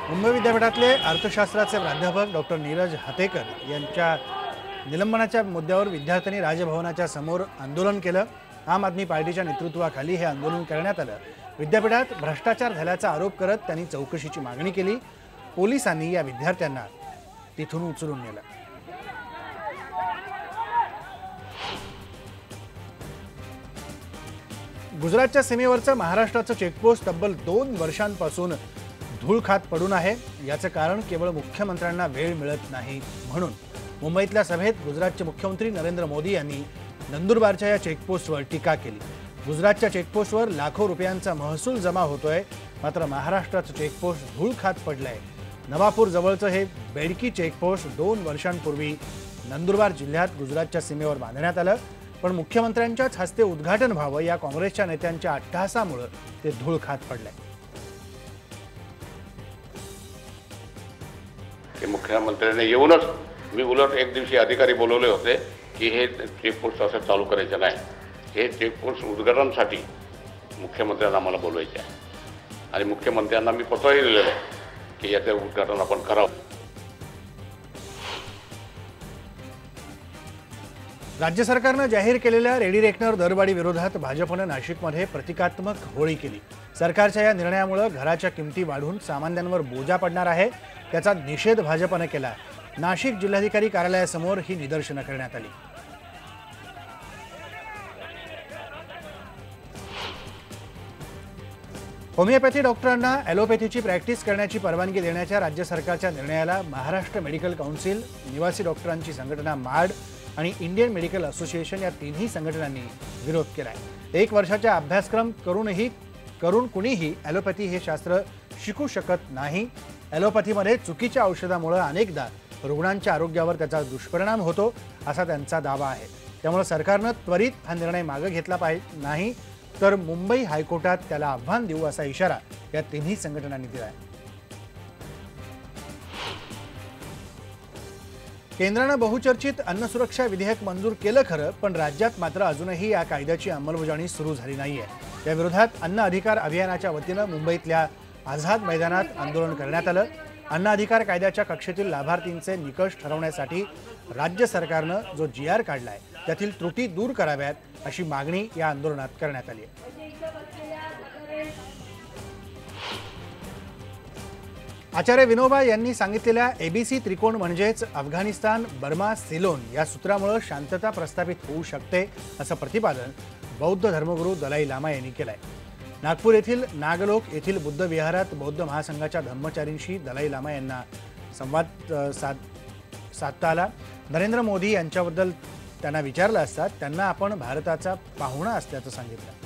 मुंबई विद्यापीठातले अर्थशास्त्राचे प्राध्यापक डॉक्टर नीरज हातेकर यांच्या निलंबनाच्या मुद्द्यावर विद्यार्थ्यांनी राजभवनाच्या समोर आंदोलन केलं। आम आदमी पार्टीच्या नेतृत्वाखाली हे आंदोलन करण्यात आलं। विद्यापीठात भ्रष्टाचार झाल्याचा आरोप करत त्यांनी चौकशीची मागणी केली। पोलिसांनी या विद्यार्थ्यांना तिथून उचलून नेलं। गुजरातच्या सीमेवरचं महाराष्ट्राचं चेकपोस्ट तब्बल 2 वर्षांपासून धूळ खात पडून आहे। याचं कारण केवळ मुख्यमंत्र्यांना वेळ मिळत नाही म्हणून मुंबईतल्या सभेत गुजरातचे मुख्यमंत्री नरेंद्र मोदी यांनी नंदुरबारच्या या चेकपोस्टवर टीका केली। गुजरातच्या चेकपोस्टवर लाखो रुपयांचा महसूल जमा होतोय, मात्र महाराष्ट्राचं चेकपोस्ट धूळ खात पडलंय। नवापूर जवळचं हे बेडकी चेकपोस्ट 2 वर्षांपूर्वी नंदुरबार जिल्ह्यात गुजरातच्या सीमेवर बांधण्यात आलं, पण मुख्यमंत्र्यांच्याच हस्ते उद्घाटन व्हावं या काँग्रेसच्या नेत्यांच्या अट्टहासामुळे ते धूळ खात पडलंय। मुख्यमंत्र्यांनी येऊनच मी उलट एक दिवशी अधिकारी बोलवले होते की हे चेकपोस्ट असं चालू करायचं नाही, हे चेकपोस्ट उद्घाटनासाठी मुख्यमंत्र्यांना आम्हाला बोलवायचे आहे आणि मुख्यमंत्र्यांना मी पत्रही दिलेलं आहे की याचं उद्घाटन आपण करावं। राज्य सरकारनं जाहीर केलेल्या रेडी रेकनर दरवाढी विरोधात भाजपनं नाशिकमध्ये प्रतिकात्मक होळी केली। सरकारच्या या निर्णयामुळे घराच्या किमती वाढून सामान्यांवर बोजा पडणार आहे, त्याचा निषेध भाजपनं केला। नाशिक जिल्हाधिकारी कार्यालयासमोर ही निदर्शनं करण्यात आली। होमिओपॅथी डॉक्टरांना ॲलोपॅथीची प्रॅक्टिस करण्याची परवानगी देण्याच्या राज्य सरकारच्या निर्णयाला महाराष्ट्र मेडिकल काउन्सिल, निवासी डॉक्टरांची संघटना माड आणि इंडियन मेडिकल असोसिएशन या तिन्ही संघटनांनी विरोध केलाय। 1 वर्षाचा अभ्यासक्रम करून कुणीही ॲलोपॅथी हे शास्त्र शिकू शकत नाही। ॲलोपॅथीमध्ये चुकीच्या औषधामुळे अनेकदा रुग्णांच्या आरोग्यावर त्याचा दुष्परिणाम होतो असा त्यांचा दावा आहे। त्यामुळे सरकारनं त्वरित हा निर्णय मागे घेतला पाहिजे, नाही तर मुंबई हायकोर्टात त्याला आव्हान देऊ असा इशारा या तिन्ही संघटनांनी दिला आहे। केंद्रानं बहुचर्चित अन्न सुरक्षा विधेयक मंजूर केलं खरं, पण राज्यात मात्र अजूनही या कायद्याची अंमलबजावणी सुरू झाली नाहीये। या विरोधात अन्न अधिकार अभियानाच्या वतीनं मुंबईतल्या आझाद मैदानात आंदोलन करण्यात आलं। अन्न अधिकार कायद्याच्या कक्षेतील लाभार्थींचे निकष ठरवण्यासाठी राज्य सरकारनं जो GR काढलाय त्यातील त्रुटी दूर कराव्यात अशी मागणी या आंदोलनात करण्यात आली आहे। आचार्य विनोबा यांनी सांगितलेल्या ABC त्रिकोण म्हणजेच अफगाणिस्तान, बर्मा, सिलोन या सूत्रामुळे शांतता प्रस्थापित होऊ शकते असं प्रतिपादन बौद्ध धर्मगुरू दलाई लामा यांनी केलंय। नागपूर येथील नागलोक येथील बुद्ध विहारात बौद्ध महासंघाच्या धर्मचारींशी दलाई लामा यांना संवाद साधता आला। नरेंद्र मोदी यांच्याबद्दल त्यांना विचारलं असता त्यांना आपण भारताचा पाहुणा असल्याचं सांगितलं।